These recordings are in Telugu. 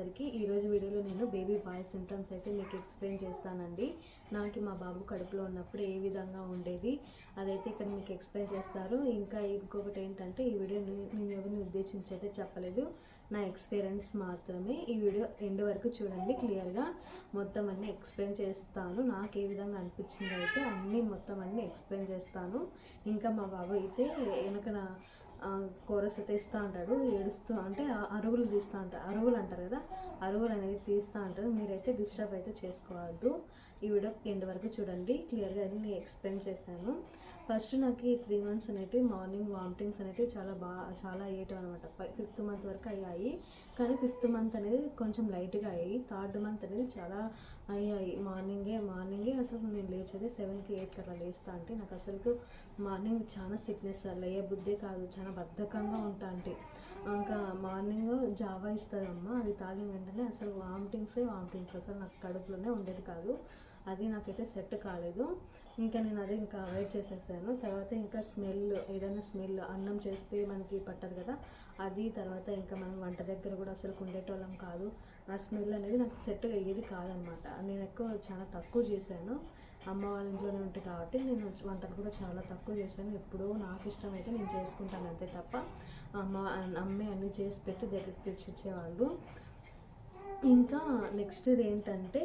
అందరికీ ఈరోజు వీడియోలో నేను బేబీ బాయ్ సింటమ్స్ అయితే మీకు ఎక్స్ప్లెయిన్ చేస్తానండి. నాకు మా బాబు కడుపులో ఉన్నప్పుడు ఏ విధంగా ఉండేది అదైతే ఇక్కడ మీకు ఎక్స్ప్లెయిన్ చేస్తారు. ఇంకా ఇంకొకటి ఏంటంటే ఈ వీడియో నేను ఎవరిని ఉద్దేశించి అయితే చెప్పలేదు, నా ఎక్స్పీరియన్స్ మాత్రమే. ఈ వీడియో ఎండ్ వరకు చూడండి, క్లియర్గా మొత్తం అన్నీ ఎక్స్ప్లెయిన్ చేస్తాను. నాకు ఏ విధంగా అనిపించింది అయితే మొత్తం అన్నీ ఎక్స్ప్లెయిన్ చేస్తాను. ఇంకా మా బాబు అయితే వెనకన కోరస్ అయితే ఇస్తూ ఉంటాడు, ఏడుస్తూ అంటే అరుగులు తీస్తూ ఉంటారు, అరుగులు అంటారు కదా, అరుగులు అనేది తీస్తూ ఉంటారు. మీరైతే డిస్టర్బ్ అయితే చేసుకోవద్దు. ఈ వీడియో ఎండ్ వరకు చూడండి, క్లియర్గా అది నేను ఎక్స్ప్లెయిన్ చేశాను. ఫస్ట్ నాకు 3 months అనేటివి మార్నింగ్ వామిటింగ్స్ అనేటివి చాలా అయ్యేటివి అనమాట. 5th month వరకు అయ్యాయి, కానీ 5th month అనేది కొంచెం లైట్గా అయ్యాయి. 3rd month అనేది చాలా అయ్యాయి. మార్నింగే అసలు నేను లేచేది 7కి 8కి అట్లా లేస్తా. అంటే నాకు అసలు మార్నింగ్ చాలా సిక్నెస్, లేయ బుద్ధే కాదు, చాలా బద్ధకంగా ఉంటా. అంటే ఇంకా మార్నింగ్ జావా ఇస్తుందమ్మ, అది తాగిన వెంటనే అసలు వామిటింగ్స్ అసలు నాకు కడుపులోనే ఉండేది కాదు. అది నాకైతే సెట్ కాలేదు. ఇంకా నేను అది ఇంకా అవాయిడ్ చేసేసాను. తర్వాత ఇంకా ఏదైనా స్మెల్ అన్నం చేస్తే మనకి పట్టదు కదా, అది తర్వాత ఇంకా మనం వంట దగ్గర కూడా అసలు ఉండేటోళ్ళం కాదు. ఆ స్మెల్ అనేది నాకు సెట్ అయ్యేది కాదనమాట. నేను చాలా తక్కువ చేశాను. అమ్మ వాళ్ళ ఇంట్లోనే ఉంటాయి కాబట్టి నేను వంటలు కూడా చాలా తక్కువ చేశాను. ఎప్పుడో నాకు ఇష్టమైతే నేను చేసుకుంటాను అంతే తప్ప అమ్మే అన్నీ చేసి పెట్టి దగ్గరికి తెచ్చిచ్చేవాళ్ళు. ఇంకా నెక్స్ట్ ఏంటంటే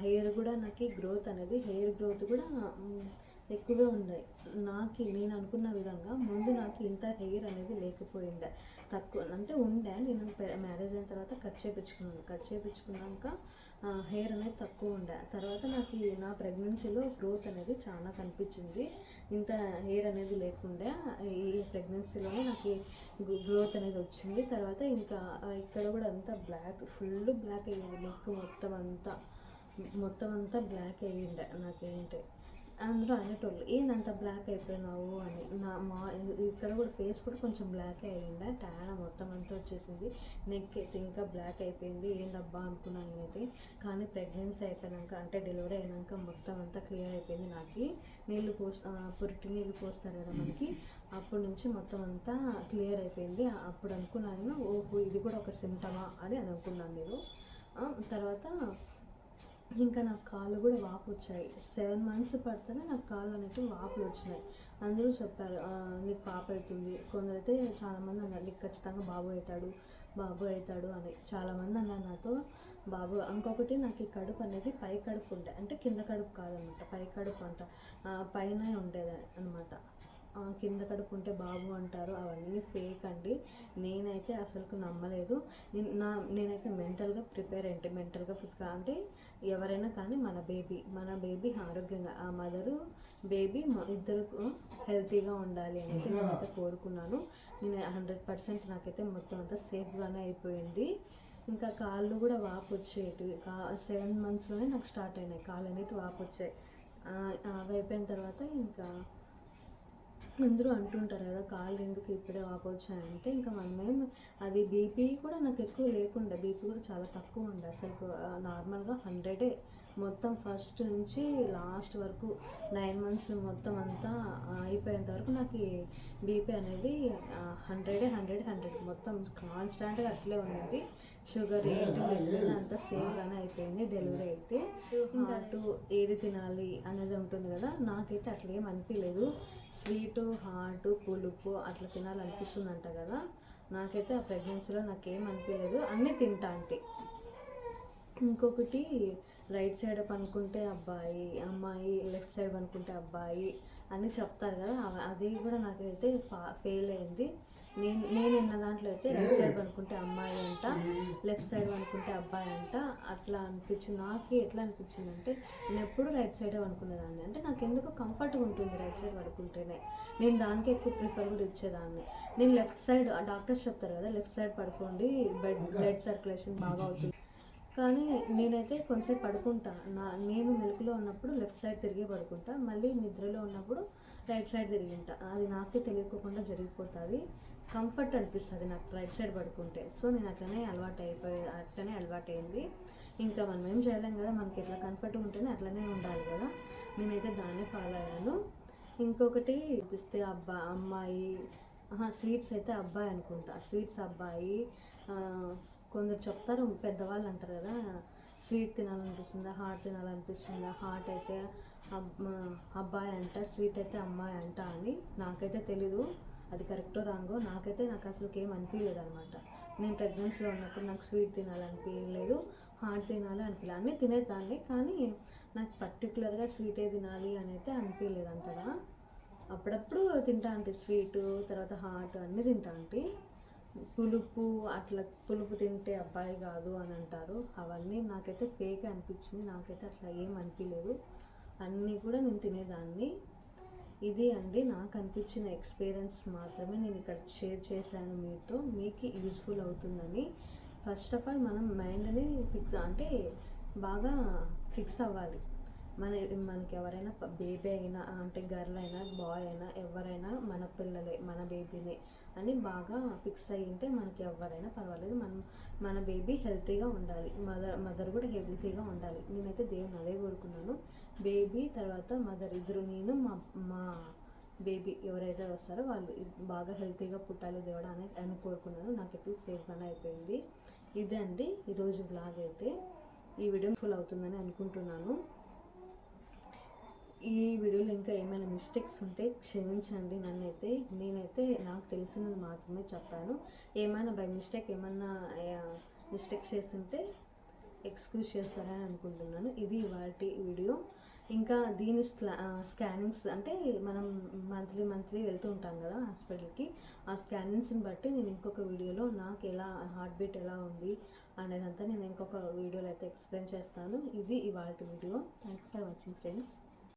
హెయిర్ కూడా నాకు హెయిర్ గ్రోత్ కూడా ఎక్కువే ఉన్నాయి. నేను అనుకున్న విధంగా ముందు నాకు ఇంత హెయిర్ అనేది లేకపోయిండే, తక్కువ అంటే ఉండే. నేను మ్యారేజ్ అయిన తర్వాత కట్ చేయించుకున్నాక హెయిర్ అనేది తక్కువ ఉండే. తర్వాత నాకు నా ప్రెగ్నెన్సీలో గ్రోత్ అనేది చాలా కనిపించింది. ఇంత హెయిర్ అనేది లేకుండే, ఈ ప్రెగ్నెన్సీలోనే నాకు గ్రోత్ అనేది వచ్చింది. తర్వాత ఇంకా ఇక్కడ కూడా అంతా ఫుల్ బ్లాక్ అయ్యింది. నెక్ మొత్తం అంతా బ్లాక్ అయ్యిండే. నాకేంటి అందరూ అనేటోళ్ళు, ఏందంత బ్లాక్ అయిపోయినావు అని. ఇక్కడ కూడా ఫేస్ కూడా కొంచెం బ్లాక్ అయ్యిండే, ట్యాన్ మొత్తం అంతా వచ్చేసింది. నెక్ అయితే ఇంకా బ్లాక్ అయిపోయింది. ఏందబ్బా అనుకున్నాను నేనైతే. కానీ ప్రెగ్నెన్సీ అయిపోయినాక, అంటే డెలివరీ అయినాక మొత్తం అంతా క్లియర్ అయిపోయింది. నాకు పురిటి నీళ్ళు పోస్తారు కదా మనకి, అప్పటి నుంచి మొత్తం అంతా క్లియర్ అయిపోయింది. అప్పుడు అనుకున్నాను, ఓహో ఇది కూడా ఒక సిమ్టమా అని అనుకున్నాను నేను. తర్వాత ఇంకా నాకు కాళ్ళు కూడా వాపు వచ్చాయి. 7 months పడితేనే నాకు కాళ్ళు అనేవి వాపులు వచ్చినాయి. అందరూ చెప్పారు నీకు పాప అవుతుంది. కొందరైతే చాలామంది అన్నారు నీకు ఖచ్చితంగా బాబు అవుతాడు అని చాలామంది అన్నారు నాతో. ఇంకొకటి నాకు ఈ కడుపు అనేది పై కడుపు ఉండే, అంటే కింద కడుపు కాదనమాట, పై కడుపు అంట, పైన ఉండేది అనమాట. కింద కడుపు ఉంటే బాబు అంటారు, అవన్నీ ఫేక్ అండి. నేనైతే అసలు నమ్మలేదు. నేనైతే మెంటల్గా ప్రిపేర్ మెంటల్గా ఫిజికల్, అంటే ఎవరైనా కానీ మన బేబీ ఆరోగ్యంగా, ఆ మదరు బేబీ ఇద్దరు హెల్తీగా ఉండాలి అని అయితే నేనైతే కోరుకున్నాను. నేను 100% నాకైతే మొత్తం అంతా సేఫ్గానే అయిపోయింది. ఇంకా కాళ్ళు కూడా వాపు వచ్చేవి. 7 monthsలోనే నాకు స్టార్ట్ అయినాయి కాళ్ళు అనేవి వాపు వచ్చాయి. అవి అయిపోయిన తర్వాత ఇంకా అందరూ అంటుంటారు కదా కాళ్ళు ఎందుకు ఇప్పుడే వాపు వచ్చాయంటే, ఇంకా మనమేం అది బీపీ కూడా నాకు ఎక్కువ లేకుండా, బీపీ కూడా చాలా తక్కువ ఉండే. అసలు నార్మల్గా 100 మొత్తం ఫస్ట్ నుంచి లాస్ట్ వరకు 9 months మొత్తం అంతా అయిపోయేంత వరకు నాకు బీపీ అనేది 100 మొత్తం కాన్స్టాంట్గా అట్లే ఉన్నది. షుగర్ ఏంటి లేకుండా అంతా సేఫ్గానే అయిపోయింది. డెలివరీ అయితే ఇంకా ఏది తినాలి అనేది ఉంటుంది కదా, నాకైతే అట్లా ఏం అనిపించలేదు. స్వీటు, హాట్, పులుపు అట్లా తినాలనిపిస్తుందంట కదా, నాకైతే ఆ ప్రెగ్నెన్సీలో నాకేం అనిపించలేదు. అన్నీ తింటా. అంటే ఇంకొకటి రైట్ సైడ్ పనుకుంటే అబ్బాయి, అమ్మాయి లెఫ్ట్ సైడ్ పనుకుంటే అబ్బాయి అని చెప్తారు కదా, అది కూడా నాకైతే ఫెయిల్ అయింది. నేను ఉన్న దాంట్లో అయితే రైట్ సైడ్ పనుకుంటే అమ్మాయి అంట, లెఫ్ట్ సైడ్ పనుకుంటే అబ్బాయి అంట. అట్లా అనిపించింది. నాకు ఎట్లా అనిపించింది అంటే, నేను ఎప్పుడు రైట్ సైడే పనుకునేదాన్ని. అంటే నాకు ఎందుకో కంఫర్ట్గా ఉంటుంది రైట్ సైడ్ పడుకుంటేనే, నేను దానికి ఎక్కువ ప్రిఫర్ కూడా ఇచ్చేదాన్ని. నేను లెఫ్ట్ సైడ్, డాక్టర్స్ చెప్తారు కదా లెఫ్ట్ సైడ్ పడుకోండి, బ్లడ్ సర్క్యులేషన్ బాగా అవుతుంది, కానీ నేనైతే కొంచెంసేపు పడుకుంటా. నేను మెలకులో ఉన్నప్పుడు లెఫ్ట్ సైడ్ తిరిగి పడుకుంటా, మళ్ళీ నిద్రలో ఉన్నప్పుడు రైట్ సైడ్ తిరిగింటా. అది నాకే తెలియకుండా జరిగిపోతుంది. కంఫర్ట్ అనిపిస్తుంది నాకు రైట్ సైడ్ పడుకుంటే. సో నేను అట్లనే అలవాటైంది. ఇంకా మనం ఏం చేయలేం కదా, మనకి ఎట్లా కంఫర్ట్గా ఉంటేనే అట్లనే ఉండాలి కదా, నేనైతే దాన్ని ఫాలో అయ్యాను. ఇంకొకటి చూపిస్తే అమ్మాయి, స్వీట్స్ అయితే అబ్బాయి అనుకుంటా, స్వీట్స్ అబ్బాయి, కొందరు చెప్తారు, పెద్దవాళ్ళు అంటారు కదా, స్వీట్ తినాలనిపిస్తుందా, హాట్ తినాలనిపిస్తుందా, హాట్ అయితే అబ్బాయి అంట, స్వీట్ అయితే అమ్మాయి అంట అని. నాకైతే తెలీదు అది కరెక్టో రాంగో. నాకు అసలు ఏం అనిపించలేదు అనమాట. నేను ప్రెగ్నెన్సీలో ఉన్నప్పుడు నాకు స్వీట్ తినాలనిపించలేదు, హాట్ తినాలి అనిపించలేదు. అన్నీ తినేదాన్ని, కానీ నాకు పర్టికులర్గా స్వీటే తినాలి అని అయితే అనిపించలేదు అంతగా. అప్పుడప్పుడు తింటా అంటే స్వీటు, తర్వాత హాట్ అన్నీ తింటా అంటే. పులుపు, అట్లా పులుపు తింటే అబ్బాయి కాదు అని అంటారు, అవన్నీ నాకైతే ఫేక్ అనిపించింది. నాకైతే అట్లా ఏం అనిపించలేదు, అన్నీ కూడా నేను తినేదాన్ని. ఇది అండి నాకు అనిపించిన ఎక్స్పీరియన్స్ మాత్రమే నేను ఇక్కడ షేర్ చేశాను మీతో, మీకు యూస్ఫుల్ అవుతుందని. ఫస్ట్ ఆఫ్ ఆల్ మనం మైండ్ని బాగా ఫిక్స్ అవ్వాలి. మనకి ఎవరైనా బేబీ అయినా, అంటే గర్ల్ అయినా బాయ్ అయినా, ఎవరైనా మన పిల్లలే, మన బేబీనే అని బాగా ఫిక్స్ అయ్యి ఉంటే మనకి ఎవరైనా పర్వాలేదు. మన బేబీ హెల్తీగా ఉండాలి, మదర్ కూడా హెల్తీగా ఉండాలి. నేనైతే దేవుని అదే కోరుకున్నాను. బేబీ తర్వాత మదర్ ఇద్దరు, నేను మా బేబీ ఎవరైతే వస్తారో వాళ్ళు బాగా హెల్తీగా పుట్టాలి దేవుడా అని కోరుకున్నాను. నాకైతే సేఫ్గానే అయిపోయింది. ఇదే అండి ఈరోజు బ్లాగ్ అయితే. ఈ వీడియో ఫుల్ అవుతుందని అనుకుంటున్నాను. ఈ వీడియోలో ఇంకా ఏమైనా మిస్టేక్స్ ఉంటే క్షమించండి నన్నైతే. నేనైతే నాకు తెలిసినది మాత్రమే చెప్పాను. ఏమైనా బై మిస్టేక్ ఏమన్నా మిస్టేక్స్ చేస్తుంటే ఎక్స్క్యూజ్ చేస్తారని అనుకుంటున్నాను. ఇది ఇవాల్టి వీడియో. ఇంకా దీని స్కానింగ్స్ అంటే మనం మంత్లీ వెళ్తూ ఉంటాం కదా హాస్పిటల్కి, ఆ స్కానింగ్స్ని బట్టి నేను ఇంకొక వీడియోలో నాకు ఎలా హార్ట్ బీట్ ఎలా ఉంది అనేదంతా నేను ఇంకొక వీడియోలో అయితే ఎక్స్ప్లెయిన్ చేస్తాను. ఇది ఇవాల్టి video. Thank you for watching friends.